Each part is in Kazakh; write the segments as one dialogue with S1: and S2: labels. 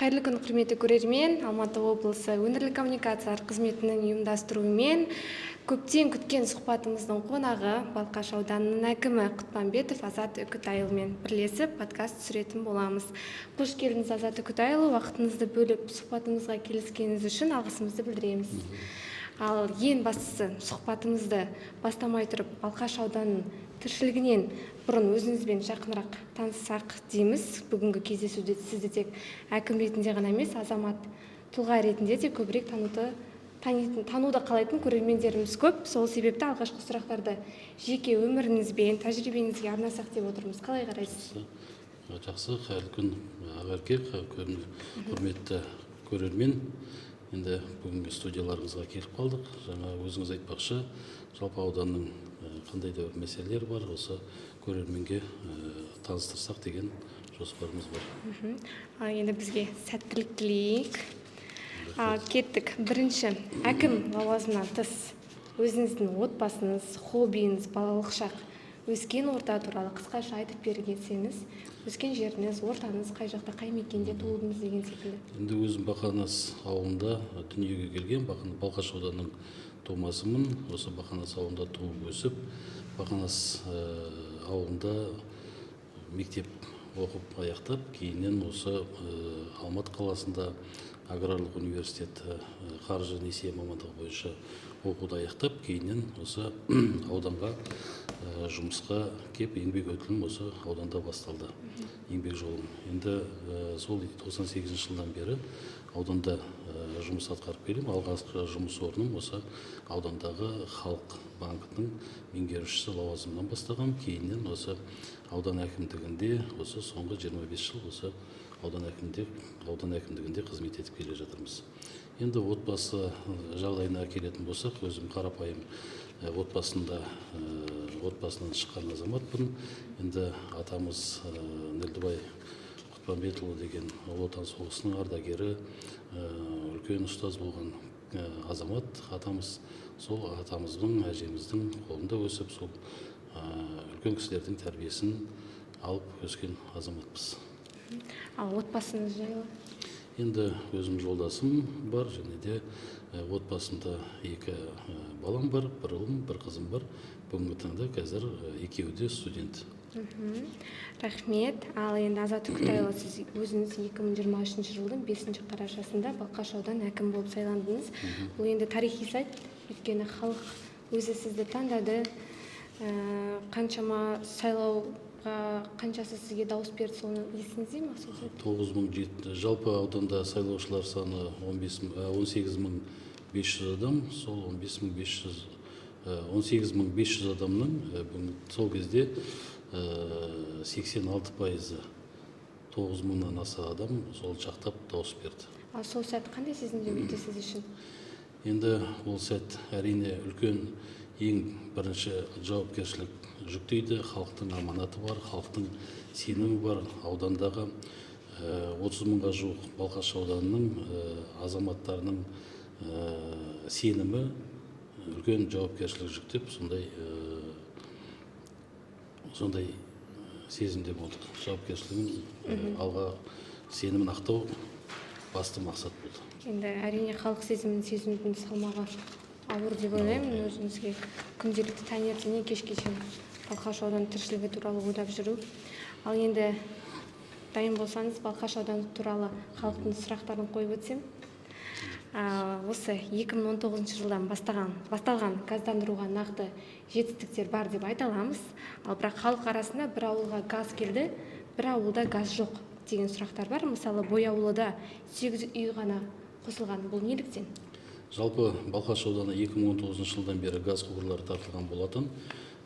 S1: Қайырлы күн, құрметті көрермен. Алматы облысы өңірлік коммуникациялар қызметінің ұйымдастыруымен көптен күткен сұхбатымыздың қонағы Балқаш ауданының әкімі Құтпанбетов Азат Үкітайұлымен бірлесіп подкаст түсіретін боламыз. Қош келдіңіз, Азат Үкітайұлы. Уақытыңызды бөліп сұхбатымызға келіскеніңіз үшін алғысымызды білдіреміз. Ал ең бастысы, сұхбатымызды бастамай тұрып, Балқаш ауданының тіршілігінен бұрын өзіңізбен жақынырақ таныссақ дейміз. Бүгінгі кездесуде сізді тек әкім ретінде ғана емес, азамат тұлға ретінде де көбірек тануды қалайтын көрермендеріміз көп. Сол себепті алғашқы сұрақтарды жеке өміріңізбен, тәжірибеңізге арнасақ деп отырмыз. Қалай қарайсыз?
S2: Жақсы, қайырлы күн Ағарке, құрметті көрермен. Енді бүгінгі студияларыңызға келіп қалдық. Жаңа өзіңіз айтпақшы, жалпы ауданның қандай да бір мәселелер бар, осы көрерменге таныстырсақ деген жоспарымыз бар.
S1: Енді бізге сәттілік тілейік. Кеттік. Бірінші, әкім лауазымынан тыс өзіңіздің отбасыңыз, хоббиіңіз, балалық шақ, өскен орта туралы қысқаша айтып бергенсеңіз, өскен жеріңіз, ортаңыз қай жақта, қай мекенде туылдыңыз деген секілді.
S2: Енді өзім Бақанас ауылында дүниеге келген, Балқаш ауданының тумасымын. Осы Бақанас ауылында туып өсіп, Бақанас ауылында мектеп оқып аяқтап, кейіннен осы Алматы қаласында аграрлық университет қаржы несие мамандығы бойынша оқуды аяқтап, кейіннен осы ауданға жұмысқа кеп, еңбек өтілім осы ауданда басталды, еңбек жолым. Енді сол 98 жылдан бері ауданда жұмыс атқарып келемін. Алғашқы жұмыс орным осы аудандағы халық банкінің меңгерушісі лауазымынан бастағам. Кейіннен осы аудан әкімдігінде осы соңғы 25 жыл осы аудан әкімдігінде қызмет етіп келе жатырмыз. Енді отбасы жағдайына келетін болсақ, өзім қарапайым отбасынан шыққан азаматпын. Енді атамыз Нілдібай Құтпанбетұлы деген Ұлы Отан соғысының ардагері, үлкен ұстаз болған азамат атамыз. Сол атамыздың, әжеміздің қолында өсіп, сол үлкен кісілердің тәрбиесін алып өскен азаматпыз.
S1: Ал отбасыңыз жайлы?
S2: Енді өзім жолдасым бар, және де отбасымда 2 балам бар, 1 ұлым, 1 қызым бар. Бүгінгі таңда қазір екеуі де студент.
S1: Рахмет. Ал енді Азат Үкітайұлы, сіз өзіңіз 2023 жылдың 5 қарашасында Балқаш аудан әкім болып сайландыңыз. Бұл енді тарихи сайт, өйткені халық өзі сізді таңдады. Қаншама сайлауға, қаншасы сізге дауыс берді, соны есіңізде ме?
S2: 9000, жалпы ауданда сайлаушылар саны 18500 адам. Сол 18500 адамның сол кезде 86%, 9000-нан аса адам сол жақтап дауыс берді.
S1: Ал сол сәт қандай сезімде өтті сіз үшін?
S2: Енді ол сәт әрине үлкен, ең бірінші жауапкершілік жүктейді. Халықтың аманаты бар, халықтың сенімі бар. Аудандағы 30 мыңға жуық Балқаш ауданының азаматтарының сенімі үлкен жауапкершілік жүктеп, сондай сезімде болдық. Жауапкершілігін алға сенімін ақтау басты мақсат болды.
S1: Енді әрине халық сезімінің салмағы ауыр деп ойлаймын. Өзіңізге күнделікті таңертеңнен кешке шейін Балқаш ауданы тіршілігі туралы ойлап жүру. Ал енді дайын болсаңыз, Балқаш ауданы туралы халықтың сұрақтарын қойып өтсем. Осы 2019 жылдан басталған газдандыруға нақты жетістіктер бар деп айта аламыз. Ал бірақ халық арасында бір ауылға газ келді, бір ауылда газ жоқ деген сұрақтар бар. Мысалы, Бой ауылында 8 үй ғана қосылған. Бұл неліктен?
S2: Жалпы Балқаш ауданы 2019 жылдан бері газ құбырлары тартылған болатын.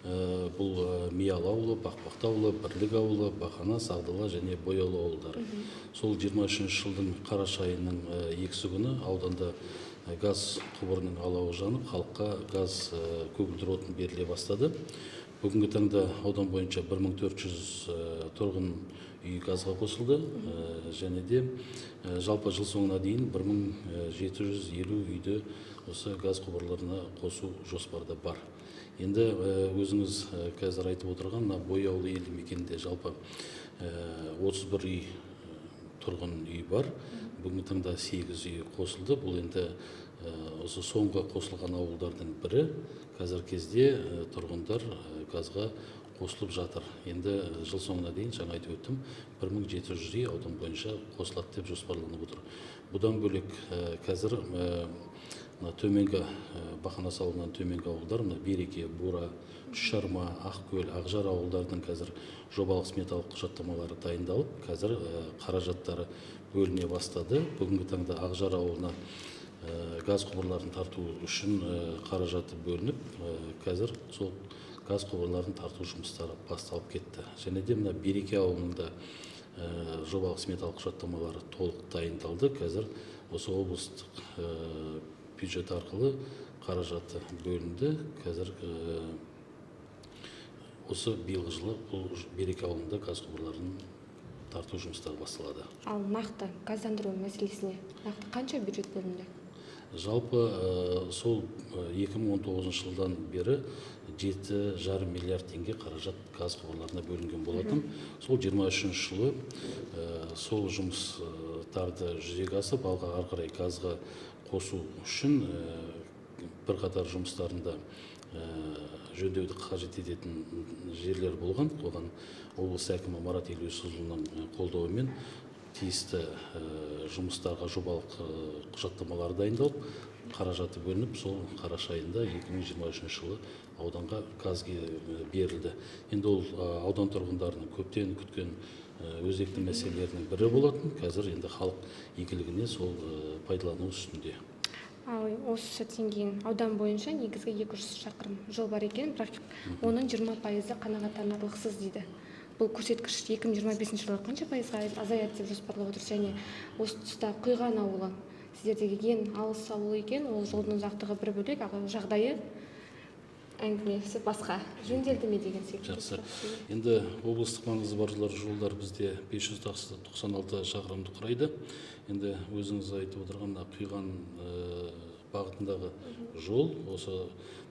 S2: Бұл Миял ауылы, Бақбақты ауылы, Бірлік ауылы, Бақанас, Ағдала және Бой ауылдары. Сол 23 жылдың қараша айының 2 күні ауданда газ құбырының алауы жанып, халыққа газ көгілдір отын беріле бастады. Бүгінгі таңда аудан бойынша 1400 тұрғын үй газға қосылды, және де жалпы жыл соңына дейін 1750 үйді осы газ құбырларына қосу жоспарда бар. Енді өзіңіз қазір айтып отырған Бой ауылы елді мекенінде жалпы 31 үй тұрғын үй бар. бүгінгі таңда 8 үй қосылды. Бұл енді осы соңғы қосылған ауылдардың бірі. Қазіргі кезде тұрғындар газға қосылып жатыр. Енді жыл соңына дейін жаңа айтып өттім, 1700 үй аудан бойынша қосылады деп жоспарланып отыр. Бұдан бөлек қазір төменгі Бақанас ауылынан төменгі ауылдар, Береке, Бура, Үшжарма, Ақкөл, Ақжар ауылдардың қазір жобалық сметалық құжаттамалары дайындалып, қазір қаражаттары бөліне бастады. Бүгінгі таңда Ақжар ауылына газ құбырларын тарту үшін қаражаты бөлініп, қазір сол газ құбырларын тарту жұмыстары басталып кетті. Және де мына Береке ауылында жобалық сметалық құжаттамалары толық дайындалды. Қазір осы облыстық бюджет арқылы қаражаты бөлінді. Қазір осы биылғы жылы бұл Береке ауылында газ құбырларын тарту жұмыстары басталады.
S1: Ал нақты газдандыру мәселесіне нақты қанша бюджет бөлінді?
S2: Жалпы сол 2019 жылдан бері 7,5 миллиард теңге қаражат газ құбырларына бөлінген болатын. Сол 23 жылы сол жұмыстарды жүзеге асып, алға ары қарай газға қосу үшін бірқатар жұмыстарында жөндеуді қажет ететін жерлер болған. Оған облыс әкімі Марат Елеусұлының қолдауымен тиісті жұмыстарға жобалық құжаттамалар дайындалып, қаражаты бөлініп, сол қараша айында 2023 жылы ауданға газ берілді. Енді ол аудан тұрғындарының көптен күткен өзекті мәселелерінің бірі болатын. Қазір енді халық игілігіне сол пайдалану үстінде.
S1: Ал осы сәттен кейін аудан бойынша негізгі 200 шақырым жол бар екен, бірақ оның 20% қанағаттанарлықсыз дейді. Бұл көрсеткіш 2025 жылы қанша пайызға азаяды деп жоспарлап отыр. Және осы тұста Құйған ауылы сіздердегі ең алыс ауыл екен, ол жолдың ұзақтығы бір бөлек, жағдайы әңгімесі басқа. Жөнделді ме деген секілді.
S2: Жақсы. Енді облыстық маңызы бар жолдар бізде 596 шақырымды құрайды. Енді өзіңіз айтып отырған Құйған бағытындағы жол, осы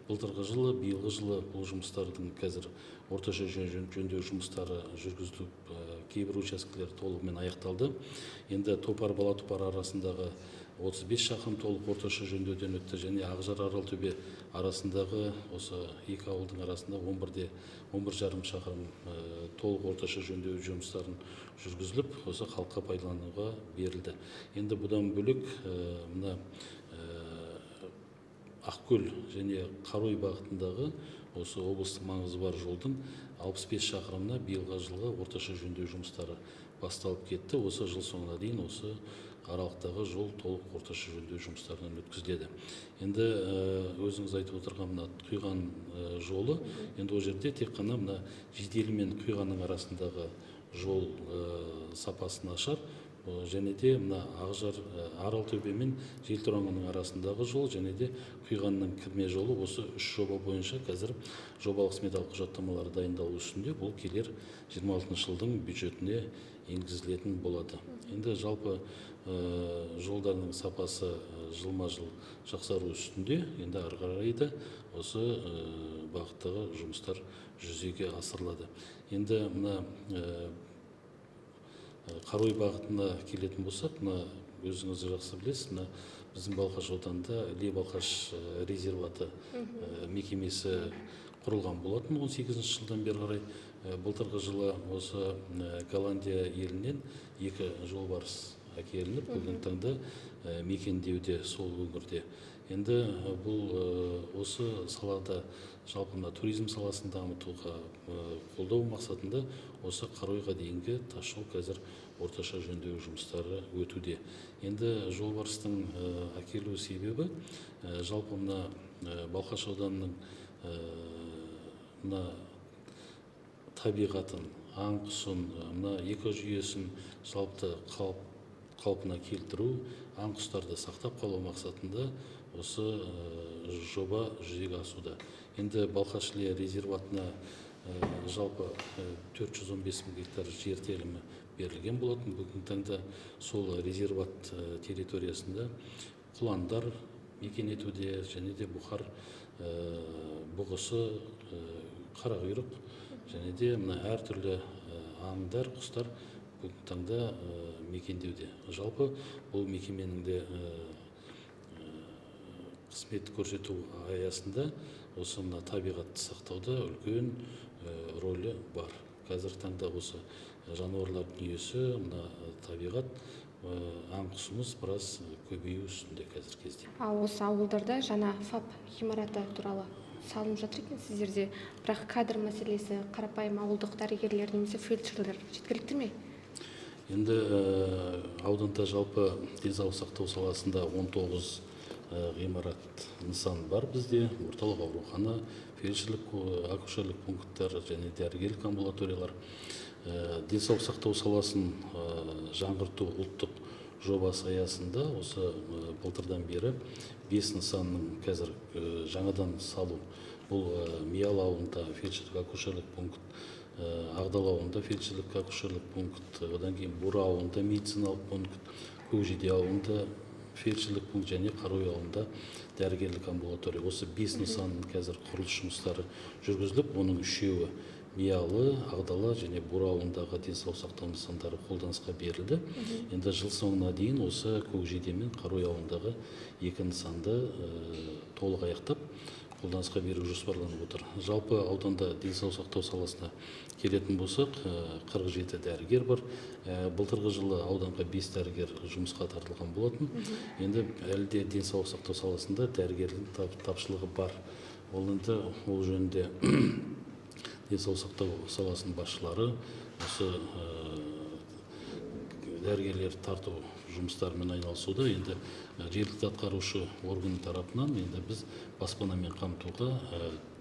S2: былтырғы жылы, биылғы жылы бұл жұмыстардың қазір орташа жөндеу жұмыстары жүргізіліп, кейбір учаскелер толығымен аяқталды. Енді Топар-Балатопар арасындағы 35 шақырым толық орташа жөндеуден өтті, және Ақжар Аралтөбе арасындағы осы екі ауылдың арасында 11,5 шақырым толық орташа жөндеу жұмыстарын жүргізіліп, осы халыққа пайдалануға берілді. Енді бұдан бөлек мына Ақкөл және Қарой бағытындағы осы облыстық маңызы бар жолдың 65 шақырымына биылғы жылға орташа жөндеу жұмыстары басталып кетті. Осы жыл соңына дейін осы аралықтағы жол толық орташа жөндеу жұмыстарынан өткізіледі. Енді өзіңіз айтып отырған мына Құйған жолы, енді ол жерде тек қана мына Жиделі мен Құйғанның арасындағы жол сапасы нашар, және де мына Ақжар Аралтөбе мен Желторанғының арасындағы жол, және де Құйғанның кірме жолы, осы үш жоба бойынша қазір жобалық сметалық құжаттамалары дайындалу үстінде. Бұл келер 26 жылдың бюджетіне енгізілетін болады. Енді жалпы жолдардың сапасы жылма-жыл жақсару үстінде. Енді ары қарай да осы бағыттағы жұмыстар жүзеге асырылады. Енді мына Қарой бағытына келетін болсақ, мына өзіңіз жақсы білесіз, мына біздің Балқаш ауданында Іле-Балқаш резерваты мекемесі құрылған болатын 18 жылдан бері қарай. Былтырғы жылы осы Голландия елінен 2 жолбарыс әкелініп, бүгінгі таңда мекендеуде сол өңірде. Енді бұл осы салада жалпы туризм саласын дамытуға қолдау мақсатында осы Қаройға дейінгі тасжол қазір орташа жөндеу жұмыстары өтуде. Енді жолбарыстың әкелу себебі жалпы мына Балқаш ауданының мына табиғатын, аң-құсын, мына экожүйесін жалпы қалпына келтіру, аң-құстарды сақтап қалу мақсатында осы жоба жүзеге асуда. Енді Балқаш-Іле резерватына жалпы 415 мың гектар жер телімі берілген болатын. Бүгінгі таңда сол резерват территориясында құландар мекен етуде, және де бұқар бұғысы, қарақұйрық, және де мына әртүрлі аңдар, құстар бүгінгі таңда мекендеуде. Жалпы бұл мекеменің де қызмет көрсету аясында осы мына табиғатты сақтауда үлкен рөлі бар. Қазіргі таңда осы жануарлар дүниесі, мына табиғат, аң құсымыз біраз көбею үстінде қазіргі кезде.
S1: Ал осы ауылдарда жаңа ФАП ғимараты туралы салынып жатыр екен сіздерде, бірақ кадр мәселесі, қарапайым ауылдық дәрігерлер немесе фельдшерлер жеткілікті ме?
S2: Енді ауданда жалпы денсаулық сақтау саласында 19 ғимарат нысан бар бізде. Орталық аурухана, фельдшерлік, акушерлік пункттар және дәрігерлік амбулаториялар. Денсаулық сақтау саласын жаңғырту ұлттық жобасы аясында осы былтырдан бері 5 нысанның қазір жаңадан салу. Бұл Миял ауылында фельдшерлік акушерлік пункт, Ағдал ауылында фельдшерлік акушерлік пункт, одан кейін Бура ауылында медициналық пункт, Көкжиде ауылында фельдшерлік пункт және Қарой ауылында дәрігерлік амбулатория. Осы 5 нысанның қазір құрылыс жұмыстары жүргізіліп, оның 3-еуі Миялы, Ағдала және Бура ауылындағы денсаулық сақтау нысандары қолданысқа берілді. Енді жыл соңына дейін осы Көкжиде мен Қарой ауылындағы 2 нысанды толық аяқтап қолданысқа беру жоспарланып отыр. Жалпы ауданда денсаулық сақтау саласына келетін болсақ, 47 дәрігер бар. Былтырғы жылы ауданға 5 дәрігер жұмысқа тартылған болатын. Енді әлі де денсаулық сақтау саласында дәрігердің тапшылығы бар. Ол енді ол жөнінде денсаулық сақтау саласының басшылары осы дәрігерлер тарту жұмыстарымен айналысуда. Енді жергілікті атқарушы орган тарапынан енді біз баспанамен қамтуға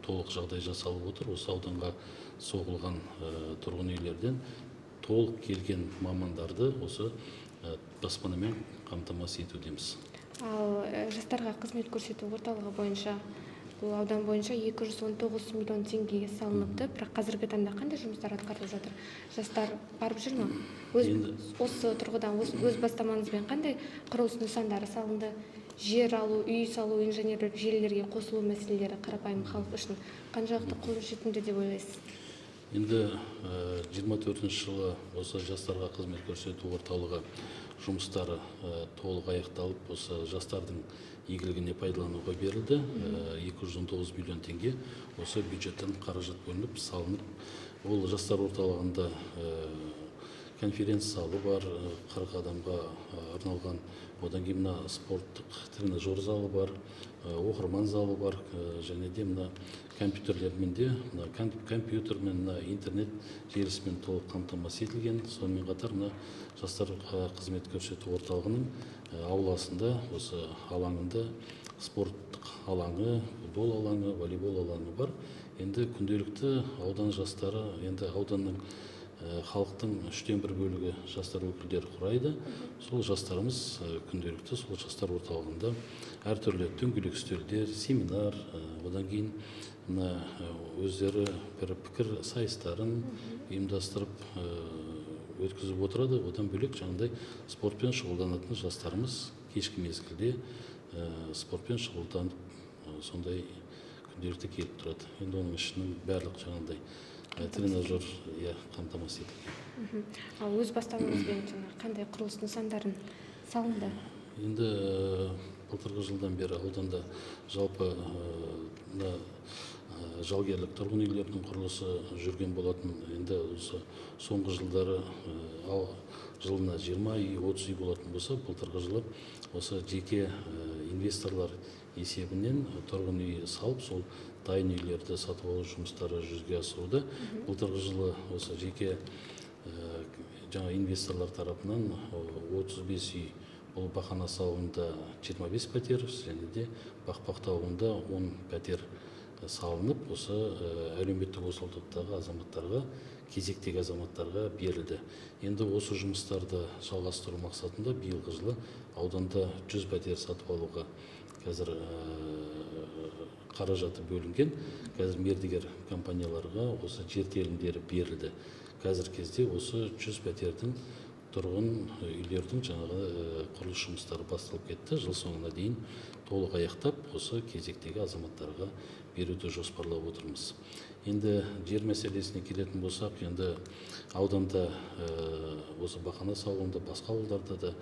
S2: толық жағдай жасалып отыр. Осы ауданға соғылған тұрғын үйлерден толық келген мамандарды осы баспанамен қамтамасыз етудеміз.
S1: Ал жастарға қызмет көрсету орталығы бойынша, бұл аудан бойынша 219 миллион теңгеге салыныпты, бірақ қазіргі таңда қандай жұмыстар атқарылып жатыр? Жастар барып жүр ме? Осы тұрғыдан өз бастамаңызбен қандай құрылыс нысандары салынды? Жер алу, үй салу, инженерлік желілерге қосылу мәселелері қарапайым халық үшін қаншалықты қолжетімді деп ойлайсыз?
S2: Енді 24 жылы осы жастарға қызмет көрсету орталығы жұмыстары толық аяқталып, осы жастардың игілігіне пайдалануға берілді. 219 миллион теңге осы бюджеттен қаражат бөлініп, салынып. Ол жастар орталығында конференция залы бар, 40 адамға арналған. Одан кейін мына спорттық тренажер залы бар, оқырман залы бар, және де мына компьютерлермен де, компьютермен, интернет желісімен толық қамтамасыз етілген. Сонымен қатар мына жастарға қызмет көрсету орталығының ауласында, осы алаңында спорттық алаңы, футбол алаңы, волейбол алаңы бар. Енді күнделікті аудан жастары, енді ауданның халықтың 1/3 бөлігі жастар өкілдері құрайды. Сол жастарымыз күнделікті сол жастар орталығында әртүрлі дөңгелек үстелдер, семинар, одан кейін өздері бір пікір сайыстарын ұйымдастырып өткізіп отырады. Одан бөлек жаңағыдай спортпен шұғылданатын жастарымыз кешкі мезгілде спортпен шұғылданып сондай күнделікті келіп тұрады. Енді оның ішінің барлық жаңағыдай тренажер қамтамасыз етілген.
S1: Ал өз бастамаңызбен қандай құрылыс нысандарын салынды?
S2: Енді былтырғы жылдан бері ауданда жалпы жалгерлік тұрғын үйлердің құрылысы жүрген болатын. Енді осы соңғы жылдары жылына 20 үй, 30 үй болатын болса, былтырғы жылы осы жеке инвесторлар есебінен тұрғын үй салып, сол дайын үйлерді сатып алу жұмыстары жүзеге асыруда. Былтырғы жылы осы жеке жаңа инвесторлар тарапынан 35 үй, бұл Бақанас ауылында 25 пәтер, және де Бақбақты ауылында 10 пәтер салынып, осы әлеуметтік осал топтағы азаматтарға, кезектегі азаматтарға берілді. Енді осы жұмыстарды жалғастыру мақсатында биылғы жылы ауданда 100 пәтер сатып алуға қазір қаражаты бөлінген. Қазір мердігер компанияларға осы жер телімдері берілді. Қазір кезде осы 100 пәтердің тұрғын үйлердің жаңағы құрылыс жұмыстары басталып кетті. Жыл соңына дейін толық аяқтап, осы кезектегі азаматтарға беруді жоспарлап отырмыз. Енді жер мәселесіне келетін болсақ, енді ауданда осы Бақанас ауылында, басқа ауылдарда да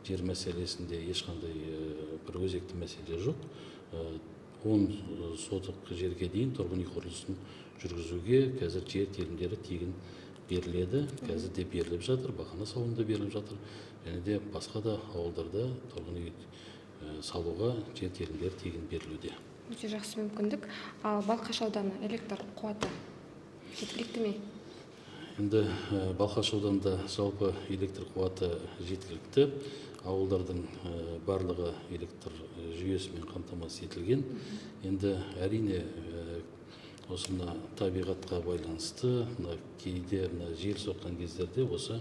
S2: жер мәселесінде ешқандай бір өзекті мәселе жоқ. 10 сотық жерге дейін тұрғын үй құрылысын жүргізуге қазір жер телімдері тегін беріледі. Қазір де беріліп жатыр, Бақанас ауылында беріліп жатыр. Және де басқа да ауылдарда тұрғын үй салуға жер телімдері тегін берілуде.
S1: Өте жақсы мүмкіндік. Ал Балқаш ауданы электр қуаты жеткілікті ме?
S2: Енді Балқаш ауданында жалпы электр қуаты жеткілікті. Ауылдардың барлығы электр жүйесімен қамтамасыз етілген. Енді әрине осы табиғатқа байланысты, кейде жел соққан кездерде осы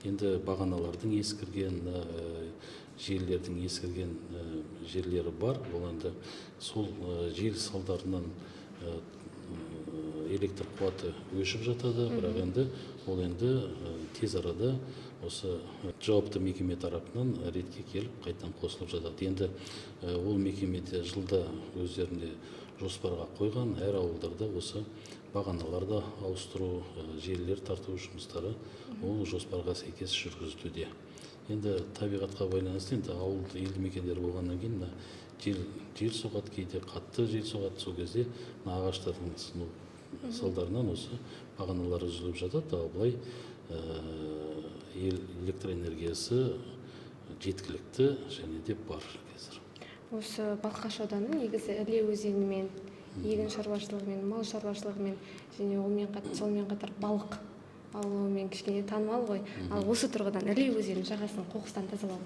S2: енді бағаналардың ескірген, желілердің ескірген жерлері бар. Бұл енді сол жел салдарынан электр қуаты өшіп жатады, бірақ енді ол енді тез арада осы жауапты мекеме тарапынан ретке келіп қайтадан қосылып жатады. Енді ол мекемеде жылда өздеріне жоспарға қойған, әр ауылдарда осы бағаналарды ауыстыру, желілер тарту жұмыстары ол жоспарға сәйкес жүргізілуде. Енді табиғатқа байланысты, енді ауыл елді мекендер болғаннан кейін жел соғады, кейде қатты жел соғады, сол кезде ағаштардың сыну салдарынан осы бағаналар үзіліп жатады. Ал былай электр энергиясы жеткілікті және де бар қазір.
S1: Осы Балқаш ауданы негізі Іле өзенімен, егін шаруашылығымен, мал шаруашылығымен және сонымен қатар балық аулауымен кішкене танымал ғой. Ал осы тұрғыдан Іле өзенінің жағасын қоқыстан тазалау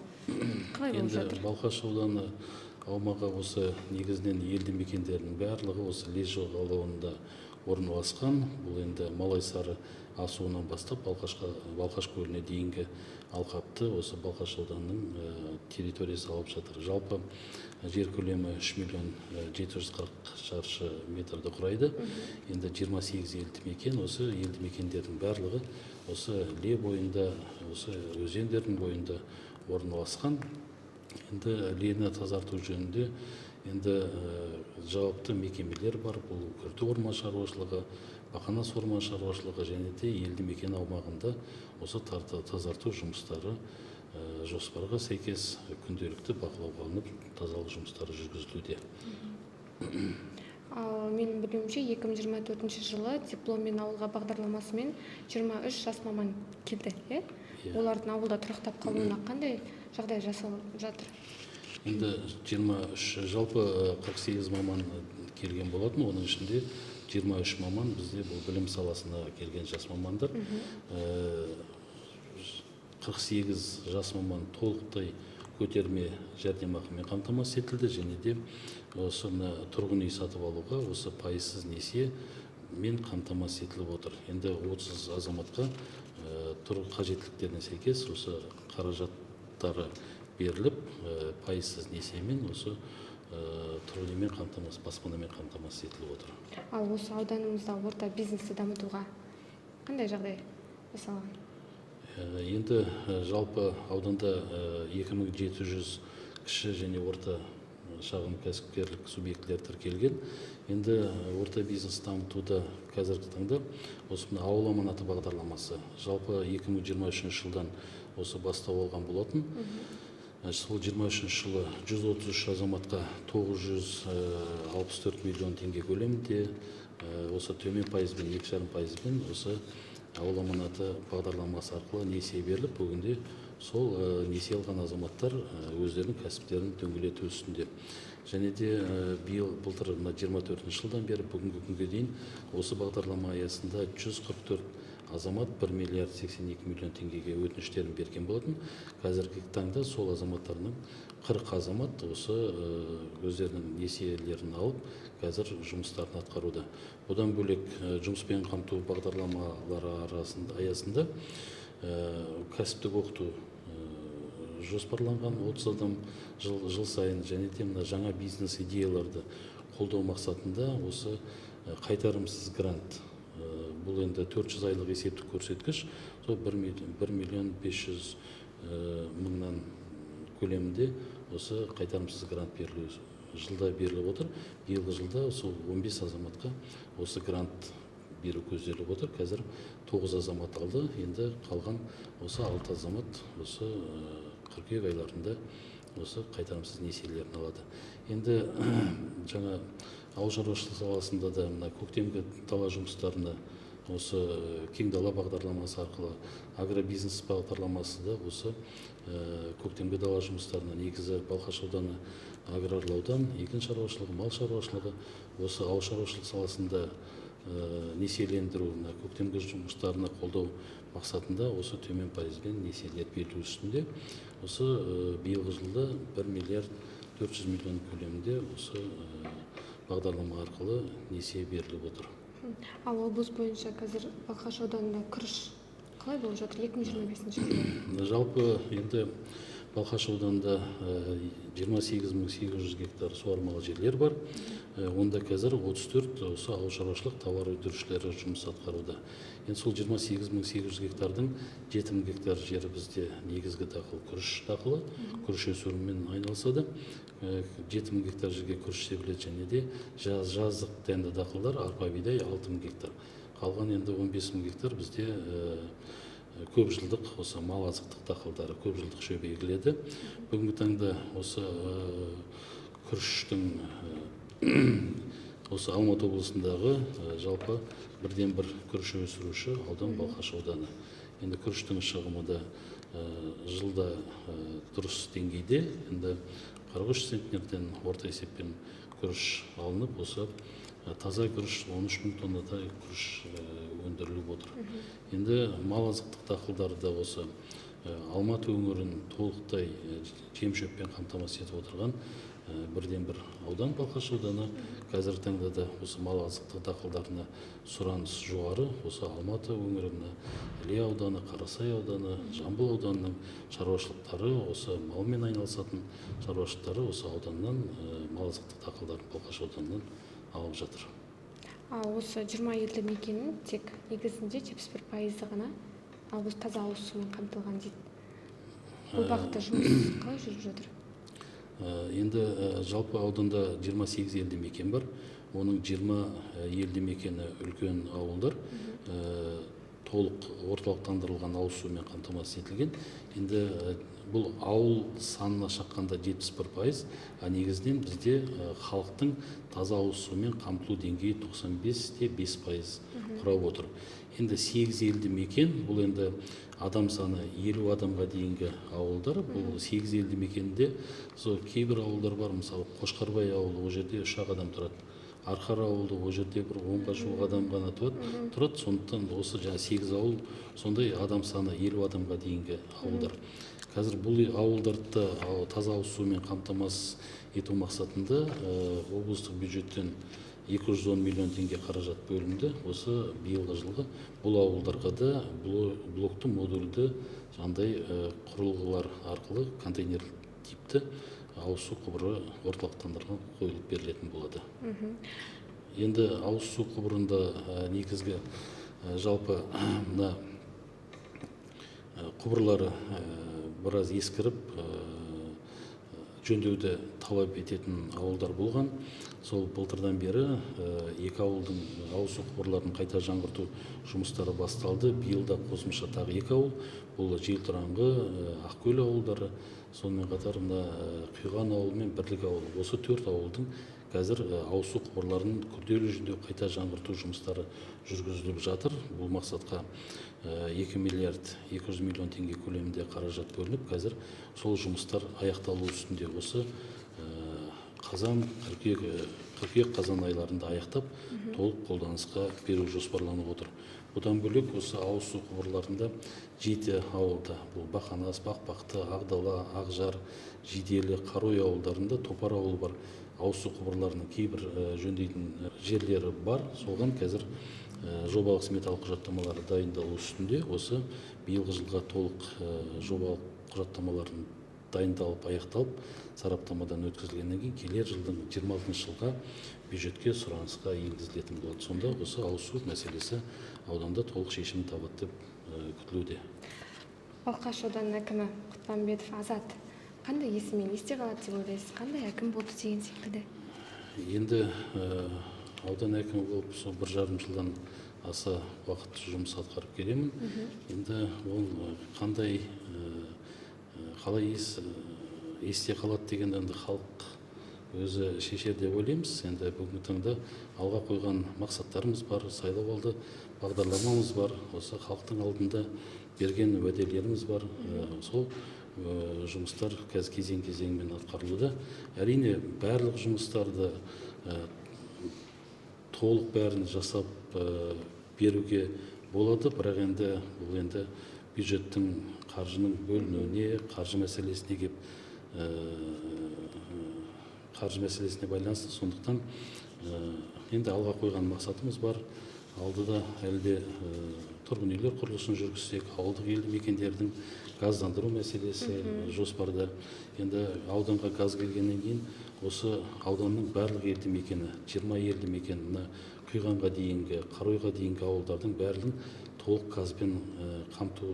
S1: қалай болып жатыр?
S2: Енді Балқаш ауданы аумағы осы негізінен елді мекендердің барлығы осы Іле жағалауында орналасқан. Бұл енді Малайсары асуынан бастап Балқаш көліне дейінгі алқапты осы Балқаш ауданының территориясы алып жатыр. Жалпы жер көлемі 3.740.000 шаршы метрді құрайды. Енді 28 елді мекен, осы елді мекендердің барлығы осы Іле бойында, осы өзендердің бойында орналасқан. Енді Ілені тазарту жөнінде енді жауапты мекемелер бар. Бұл Күрті орман шаруашылығы, Бақанас орман шаруашылығы және де елді мекен аумағында осы тазарту жұмыстары жоспарға сәйкес күнделікті бақылауға алынып, тазалық жұмыстары жүргізілуде.
S1: Ал менің білуімше 2024 жылы дипломмен ауылға бағдарламасымен 23 жас маман келді, олардың ауылда тұрақтап қалуына қандай жағдай жасалып жатыр?
S2: Енді 23 жалпы 48 маман келген болатын, оның ішінде 23 маман бізде бұл білім саласына келген жас мамандар. 48 жас маман толықтай көтерме жәрдемақымен қамтамасыз етілді, және де осы тұрғын үй сатып алуға осы пайызсыз несие мен қамтамасыз етіліп отыр. Енді 30 азаматқа қажеттіліктеріне сәйкес осы қаражаттары беріліп, пайызсыз несиемен осы тұрғын үймен қамтамасыз, баспанамен қамтамасыз етіліп отыр.
S1: Ал осы ауданымызда орта бизнесті дамытуға қандай жағдай жасалған?
S2: Енді жалпы ауданда 2700 кіші және орта шағын кәсіпкерлік субъектілер тіркелген. Енді орта бизнес дамытуда қазіргі таңда осы ауыл аманаты бағдарламасы жалпы 2023 жылдан осы бастау алған болатын. Сол 23 жылы 133 азаматқа 964 миллион теңге көлемінде осы төмен пайызбен, 2,5%-бен осы ауыл аманаты бағдарламасы арқылы несие беріліп, бүгінде сол несие алған азаматтар өздерінің кәсіптерін дөңгелету үстінде. Және де былтыр 24 жылдан бері бүгінгі күнге дейін осы бағдарлама аясында 144 азамат 1 миллиард 82 миллион теңгеге өтініштерін берген болатын. Қазіргі таңда сол азаматтарының 40 азамат осы өздерінің несиелерін алып, қазір жұмыстарын атқаруда. Бұдан бөлек жұмыспен қамту бағдарламалары аясында кәсіптік оқыту жоспарланған 30 адам жыл сайын, және де жаңа бизнес идеяларды қолдау мақсатында осы қайтарымсыз грант бұл енді 400 айлық есептік көрсеткіш, сол 1.500.000.000 көлемінде осы қайтарымсыз грант жылда беріліп отыр. Биылғы жылда сол 15 азаматқа осы грант беру көзделіп отыр. Қазір 9 азамат алды, енді қалған осы 6 азамат осы қыркүйек айларында осы қайтарымсыз несиелерін алады. Енді жаңа ауыл шаруашылығы саласында да мына көктемгі дала жұмыстарына осы кең дала бағдарламасы арқылы агробизнес бағдарламасы да осы көктемгі дала жұмыстарына негізі Балқаш ауданы аграрлы аудан, егін шаруашылығы, мал шаруашылығы, осы ауыл шаруашылығы саласында несиелендіру көктемгі жұмыстарына қолдау мақсатында осы төмен пайызбен несиелер берілу үстінде. Осы биылғы жылда 1.400.000.000 көлемінде осы бағдарлама арқылы несие беріліп отыр.
S1: Ал облыс бойынша қазір Балқаш ауданында күріш қалай болып жатыр 2025 жылы?
S2: Жалпы енді Балқаш ауданында 28.800 гектар суармалы жерлер бар. Онда қазір 34 осы ауыл шаруашылық тауар өндірушілері жұмыс атқаруда. Енді сол 28.800 гектардың 7 гектар жері бізде негізгі дақыл күріш дақылы, күріш өсірумен айналысады. 7 гектар жерге күріш себіледі, және де жаздық дәнді дақылдар арпа бидай 6 гектар. Қалған енді 15 гектар бізде көп жылдық осы мал азықтық дақылдары, көп жылдық шөп егіледі. Бүгінгі таңда осы күріштің осы Алматы облысындағы жалпы бірден-бір күріш өсіруші аудан Балқаш ауданы. Енді күріштің шығымы да жылда дұрыс деңгейде, енді 43 центнерден орта есеппен күріш алынып, осы таза күріш 13.000 тоннадай күріш өндіріліп отыр. Енді мал азықтық дақылдарда осы Алматы өңірін толықтай жем-шөппен қамтамасыз етіп отырған бірден-бір аудан Балқаш ауданы. Қазіргі таңда да осы мал азықтық дақылдарына сұраныс жоғары. Осы Алматы өңіріне Іле ауданы, Қарасай ауданы, Жамбыл ауданының шаруашылықтары, осы малмен айналысатын шаруашылықтары осы ауданнан мал азықтық дақылдарын Балқаш ауданынан алып жатыр.
S1: Осы 20 елді мекеннің тек негізінде 71% ғана осы таза ауыз сумен қамтылған дейді. Бұл бағытта жұмыс қалай жүріп жатыр?
S2: Енді жалпы ауданда 28 елді мекен бар. Оның 20 елді мекені үлкен ауылдар, толық орталықтандырылған ауыз сумен қамтамасыз етілген. Енді бұл ауыл санына шаққанда 71%, негізінен бізде халықтың таза ауыз сумен қамтылу деңгейі 95.5% құрап отыр. Енді 8 елді мекен, бұл енді адам саны 50 адамға дейінгі ауылдар. Бұл 8 елді мекенде кейбір ауылдар бар, мысалы Қошқарбай ауылы, о жерде 3 адам тұрады. Арқар ауылы, о жерде бір 10-ға жуық адам ғана тұрады. Сондықтан осы 8 ауыл, сондай адам саны 50 адамға дейінгі ауылдар. Қазір бұл ауылдарды таза ауыз сумен қамтамасыз ету мақсатында облыстық бюджеттен 210 миллион теңге қаражат бөлінді. Осы биылғы жылғы бұл ауылдарға да блокты модульді жандай құрылғылар арқылы контейнер типті ауыз су құбыры орталықтандырылған қойылып берілетін болады. Енді ауыз су құбырында негізгі жалпы мына құбырлары біраз ескіріп, жөндеуді талап ететін ауылдар болған. Сол былтырдан бері екі ауылдың ауыз су құбырларын қайта жаңғырту жұмыстары басталды. Биылда қосымша тағы 2 ауыл, бұл Желтұраңғы, Ақкөл ауылдары, сонымен қатар Құйған ауылы мен Бірлік ауылы. Осы 4 ауылдың қазір ауыз су құбырларын күрделі жөндеу, қайта жаңғырту жұмыстары жүргізіліп жатыр. Бұл мақсатқа 2 миллиард 200 миллион теңге көлемінде қаражат бөлініп, қазір сол жұмыстар аяқталу үстінде. Осы қыркүйек қазан айларында аяқтап, толық қолданысқа беру жоспарланып отыр. Бұдан бөлек осы ауыз су құбырларында 7 ауылда, бұл Бақанас, Бақбақты, Ағдала, Ақжар, Жиделі, Қарой ауылдарында Топар ауылы бар. Ауыз су құбырларының кейбір жөндейтін жерлері бар. Соған қазір жобалық сметалық құжаттамалары дайындалу үстінде. Осы биылғы жылға толық жобалық құжаттамаларын дайындалып аяқталып сараптамадан өткізілгеннен кейін келер жылдың 26 жылға бюджетке сұранысқа енгізілетін болады. Сонда осы ауызсу мәселесі ауданда толық шешімін табады деп күтілуде.
S1: Балқаш ауданының әкімі Құтпанбетов Азат қандай есімен есте қалады деп ойлайсыз? Қандай әкім болды деген секілді?
S2: Енді аудан әкімі болып сол 1,5 жылдан аса уақыт жұмыс атқарып келемін. Енді ол қандай қалай есте қалады дегенде халық өзі шешер деп ойлаймыз. Енді бүгінгі таңда алға қойған мақсаттарымыз бар, сайлау алды бағдарламамыз бар, осы халықтың алдында берген уәделеріміз бар. Сол жұмыстар қазір кезең-кезеңмен атқарылуда. Әрине барлық жұмыстарды толық бәрін жасап беруге болады, бірақ енді бұл енді бюджеттің қаржының бөлінуіне, қаржы мәселесіне байланысты. Сондықтан енді алға қойған мақсатымыз бар. Алдыда әлде тұрғын үйлер құрылысын жүргізсек, ауылдық елді мекендердің газдандыру мәселесі жоспарда. Енді ауданға газ келгеннен кейін осы ауданның барлық елді мекені, 20 елді мекені, Құйғанға дейінгі, Қаройға дейінгі ауылдардың барлығын толық газбен қамту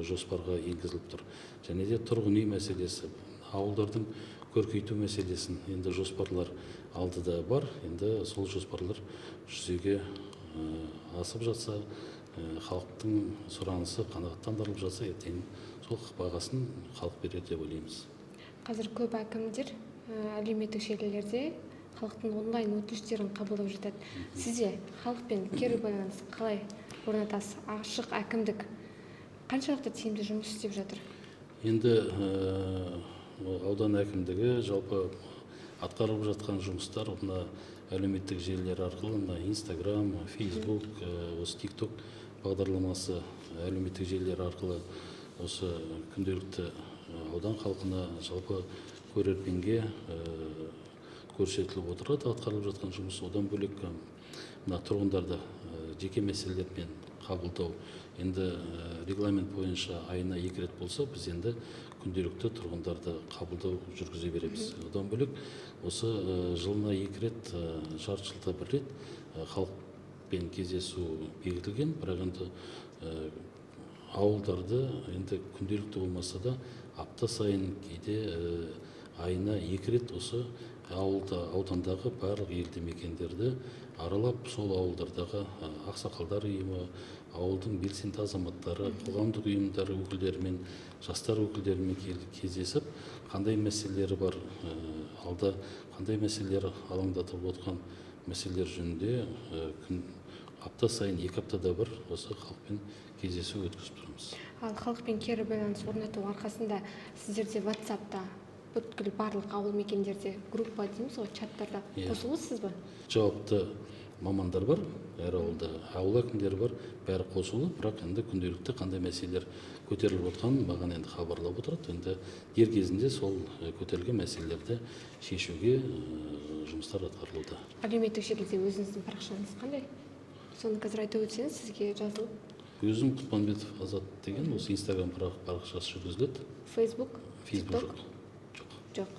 S2: жоспарға енгізіліп тұр. Және де тұрғын үй мәселесі, ауылдардың көркейту мәселесін енді жоспарлар алдыда бар. Енді сол жоспарлар жүзеге асып жатса, халықтың сұранысы қанағаттандырылып жатса, ертең сол бағасын халық береді деп ойлаймыз.
S1: Қазір көп әкімдер әлеуметтік желілерде халықтың онлайн өтініштерін қабылдап жатады. Сізде халықпен кері байланыс қалай орнатасыз? Ашық әкімдік қаншалықты тиімді жұмыс істеп жатыр?
S2: Енді аудан әкімдігі жалпы атқарылып жатқан жұмыстар мына әлеуметтік желілер арқылы, мына Instagram, Facebook, осы TikTok бағдарламасы әлеуметтік желілер арқылы осы күнделікті аудан халқына, жалпы көрерменге көрсетіліп отырады атқарылып жатқан жұмыс. Одан бөлек мына тұрғындарды жеке мәселелермен қабылдау. Енді регламент бойынша айына 2 рет болса, біз енді күнделікті тұрғындарды қабылдау жүргізе береміз. Одан бөлек осы жылына 2 рет, жарты жылда 1 рет халықпен кездесу бекітілген. Бірақ енді ауылдарды енді күнделікті болмаса да апта сайын, кейде айына 2 рет осы аудандағы барлық елді мекендерді аралап, сол ауылдардағы ақсақалдар ұйымы, ауылдың белсенді азаматтары, қоғамдық ұйымдар өкілдерімен, жастар өкілдерімен кездесіп, қандай мәселелері бар, алда қандай мәселелер алаңдатып отқан мәселелер жөнінде апта сайын, 2 аптада бір осы халықпен кездесу өткізіп тұрмыз.
S1: Ал халықпен кері байланыс орнату арқасында сіздерде WhatsApp-та бүткіл барлық ауыл мекендерде группа дейміз ғой, чаттарда қосылысыз ба?
S2: Жауапты мамандар бар, әр ауылда, ауыл әкімдері бар, бәрі қосылы, бірақ енді күнделікті қандай мәселелер көтеріліп отқанын маған енді хабарлап отырады. Енді дер кезінде сол көтерілген мәселелерді шешуге жұмыстар атқарылуда.
S1: Әлеуметтік желіде өзіңіздің парақшаңыз қандай? Соны қазір айтып өтсеңіз, сізге жазылып.
S2: Өзім Құтпанбетов Азат деген осы Instagram парақшасы жүргізіледі.
S1: Facebook
S2: жоқ.
S1: Жоқ,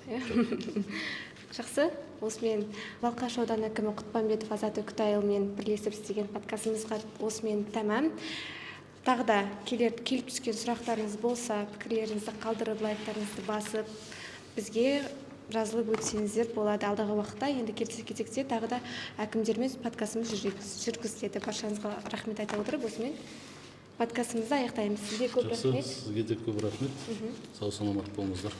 S1: жақсы. Осымен Балқаш ауданы әкімі Құтпанбетов Азат Үкітайұлымен бірлесіп істеген подкастымызға осымен тәмам. Тағы да келіп түскен сұрақтарыңыз болса, пікірлеріңізді қалдырып, лайктарыңызды басып, бізге жазылып өтсеңіздер болады. Алдағы уақытта енді келесі кезекте тағы да әкімдермен подкастымыз жүргізіледі. Баршаңызға рахмет айта отырып, осымен подкастымызды аяқтаймыз. Сізге көп рахмет.
S2: Сізге де көп рахмет. Сау саламат болыңыздар.